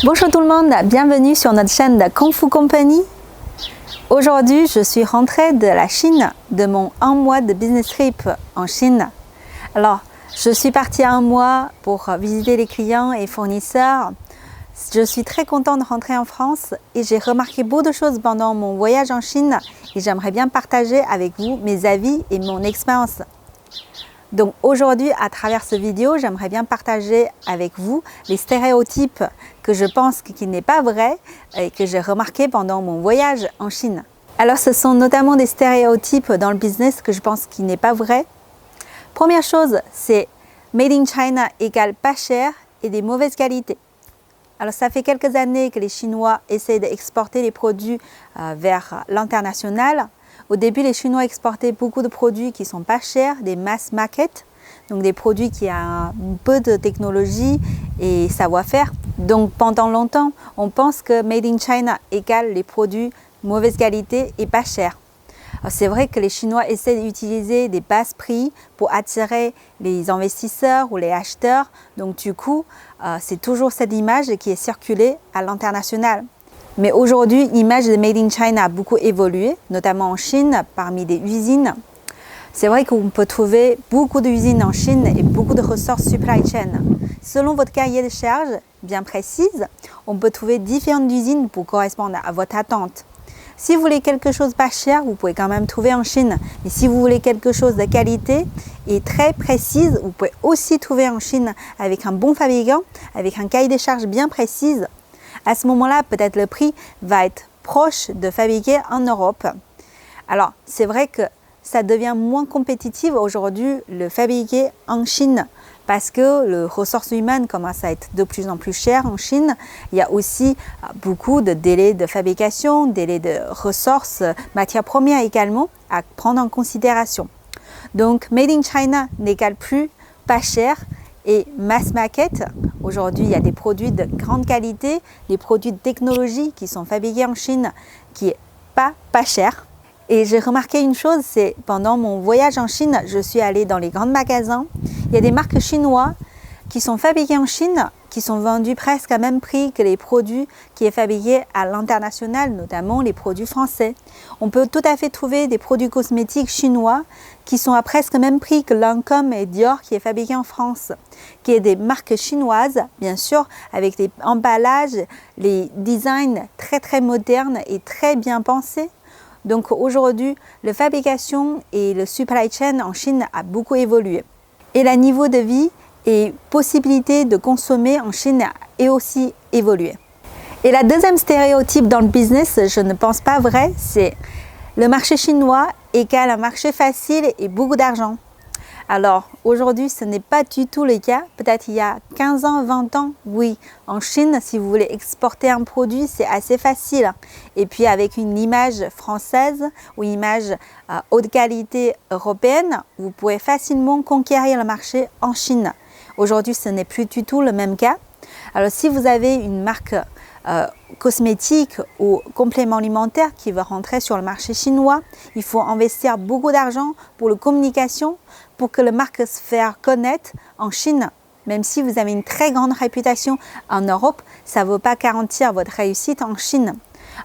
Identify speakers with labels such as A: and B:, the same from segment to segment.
A: Bonjour tout le monde, bienvenue sur notre chaîne de Kung Fu Company. Aujourd'hui, je suis rentrée de la Chine, de mon 1 mois de business trip en Chine. Alors, je suis partie 1 mois pour visiter les clients et fournisseurs. Je suis très contente de rentrer en France et j'ai remarqué beaucoup de choses pendant mon voyage en Chine et j'aimerais bien partager avec vous mes avis et mon expérience. Donc aujourd'hui, à travers cette vidéo, j'aimerais bien partager avec vous les stéréotypes que je pense qui n'est pas vrai et que j'ai remarqué pendant mon voyage en Chine. Alors ce sont notamment des stéréotypes dans le business que je pense qui n'est pas vrai. Première chose, c'est Made in China égale pas cher et des mauvaises qualités. Alors ça fait quelques années que les Chinois essaient d'exporter les produits vers l'international. Au début, les Chinois exportaient beaucoup de produits qui ne sont pas chers, des mass market, donc des produits qui ont un peu de technologie et savoir-faire. Donc pendant longtemps, on pense que Made in China égale les produits mauvaise qualité et pas chers. C'est vrai que les Chinois essaient d'utiliser des basses prix pour attirer les investisseurs ou les acheteurs. Donc du coup, c'est toujours cette image qui est circulée à l'international. Mais aujourd'hui, l'image de Made in China a beaucoup évolué, notamment en Chine, parmi des usines. C'est vrai qu'on peut trouver beaucoup d'usines en Chine et beaucoup de ressources supply chain. Selon votre cahier de charge bien précise, on peut trouver différentes usines pour correspondre à votre attente. Si vous voulez quelque chose pas cher, vous pouvez quand même trouver en Chine. Mais si vous voulez quelque chose de qualité et très précise, vous pouvez aussi trouver en Chine avec un bon fabricant, avec un cahier de charge bien précis. À ce moment-là, peut-être le prix va être proche de fabriquer en Europe. Alors, c'est vrai que ça devient moins compétitif aujourd'hui le fabriquer en Chine parce que les ressources humaines commencent à être de plus en plus chères en Chine. Il y a aussi beaucoup de délais de fabrication, délais de ressources, matières premières également à prendre en considération. Donc, Made in China n'égale plus pas cher. Et mass market, aujourd'hui il y a des produits de grande qualité, des produits de technologie qui sont fabriqués en Chine qui est pas cher. Et j'ai remarqué une chose, c'est pendant mon voyage en Chine, je suis allée dans les grands magasins, il y a des marques chinoises qui sont fabriquées en Chine, qui sont vendus presque à même prix que les produits qui sont fabriqués à l'international, notamment les produits français. On peut tout à fait trouver des produits cosmétiques chinois qui sont à presque même prix que Lancôme et Dior qui est fabriqué en France, qui est des marques chinoises, bien sûr, avec des emballages, les designs très modernes et très bien pensés. Donc aujourd'hui, la fabrication et le supply chain en Chine a beaucoup évolué. Et le niveau de vie et possibilité de consommer en Chine est aussi évolué. Et la deuxième stéréotype dans le business, je ne pense pas vrai, c'est le marché chinois égale un marché facile et beaucoup d'argent. Alors aujourd'hui, ce n'est pas du tout le cas. Peut-être il y a 15 ans, 20 ans, oui. En Chine, si vous voulez exporter un produit, c'est assez facile. Et puis avec une image française ou une image haute qualité européenne, vous pouvez facilement conquérir le marché en Chine. Aujourd'hui, ce n'est plus du tout le même cas. Alors si vous avez une marque cosmétique ou complément alimentaire qui va rentrer sur le marché chinois, il faut investir beaucoup d'argent pour la communication, pour que la marque se fasse connaître en Chine. Même si vous avez une très grande réputation en Europe, ça ne veut pas garantir votre réussite en Chine.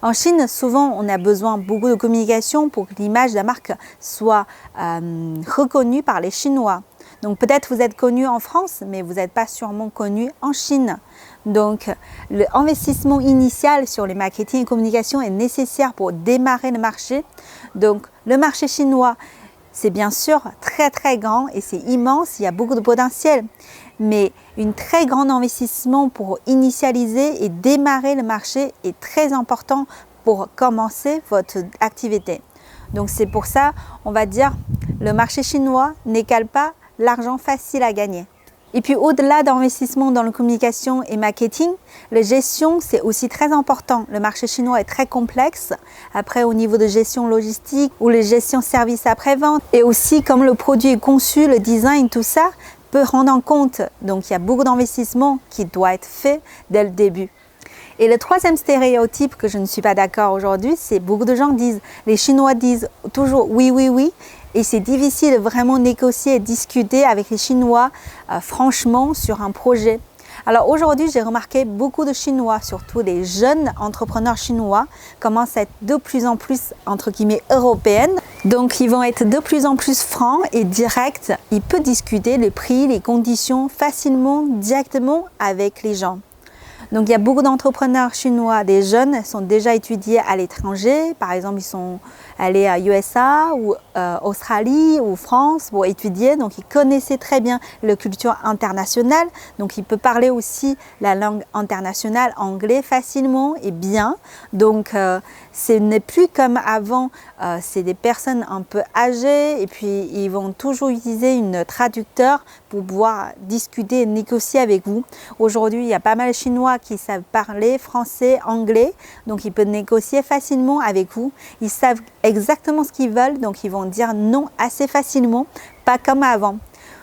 A: En Chine, souvent, on a besoin de beaucoup de communication pour que l'image de la marque soit reconnue par les Chinois. Donc peut-être vous êtes connu en France, mais vous n'êtes pas sûrement connu en Chine. Donc l'investissement initial sur les marketing et communication est nécessaire pour démarrer le marché. Donc le marché chinois, c'est bien sûr très grand et c'est immense, il y a beaucoup de potentiel. Mais un très grand investissement pour initialiser et démarrer le marché est très important pour commencer votre activité. Donc c'est pour ça, on va dire, le marché chinois n'égale pas l'argent facile à gagner. Et puis au-delà d'investissement dans la communication et marketing, la gestion c'est aussi très important. Le marché chinois est très complexe. Après au niveau de gestion logistique ou la gestion service après-vente et aussi comme le produit est conçu, le design, tout ça peut rendre en compte. Donc il y a beaucoup d'investissement qui doit être fait dès le début. Et le troisième stéréotype que je ne suis pas d'accord aujourd'hui, c'est beaucoup de gens disent, les Chinois disent toujours oui. Et c'est difficile de vraiment négocier et discuter avec les Chinois franchement sur un projet. Alors aujourd'hui, j'ai remarqué beaucoup de Chinois, surtout les jeunes entrepreneurs chinois, commencent à être de plus en plus, entre guillemets, européennes. Donc ils vont être de plus en plus francs et directs. Ils peuvent discuter les prix, les conditions facilement, directement avec les gens. Donc il y a beaucoup d'entrepreneurs chinois, des jeunes, sont déjà étudiés à l'étranger. Par exemple, ils sont allés à USA ou Australie ou France pour étudier. Donc ils connaissaient très bien la culture internationale. Donc ils peuvent parler aussi la langue internationale, anglais, facilement et bien. Donc ce n'est plus comme avant. C'est des personnes un peu âgées et puis ils vont toujours utiliser un traducteur pour pouvoir discuter et négocier avec vous. Aujourd'hui, il y a pas mal de Chinois qui savent parler français, anglais, donc ils peuvent négocier facilement avec vous. Ils savent exactement ce qu'ils veulent, donc ils vont dire non assez facilement, pas comme avant.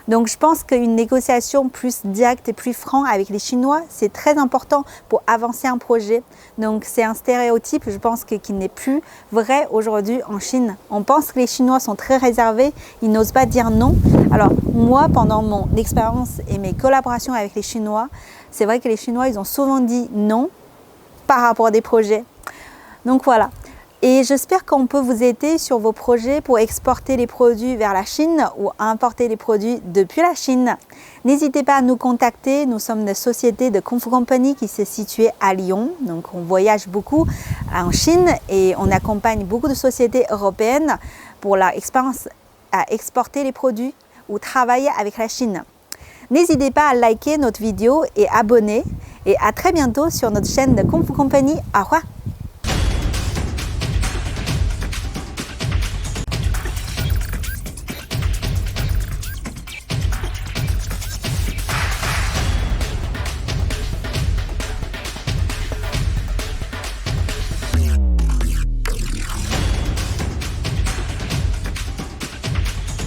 A: Donc je pense qu'une négociation plus directe et plus franche avec les Chinois, c'est très important pour avancer un projet. Donc c'est un stéréotype, je pense, qui n'est plus vrai aujourd'hui en Chine. On pense que les Chinois sont très réservés, ils n'osent pas dire non. Alors moi, pendant mon expérience et mes collaborations avec les Chinois, c'est vrai que les Chinois, ils ont souvent dit non par rapport à des projets. Donc voilà. Et j'espère qu'on peut vous aider sur vos projets pour exporter les produits vers la Chine ou importer les produits depuis la Chine. N'hésitez pas à nous contacter. Nous sommes une société de Kung Fu Company qui s'est située à Lyon. Donc on voyage beaucoup en Chine et on accompagne beaucoup de sociétés européennes pour leur expérience à exporter les produits ou travailler avec la Chine. N'hésitez pas à liker notre vidéo et abonner. Et à très bientôt sur notre chaîne de Kung Fu Company. Au revoir.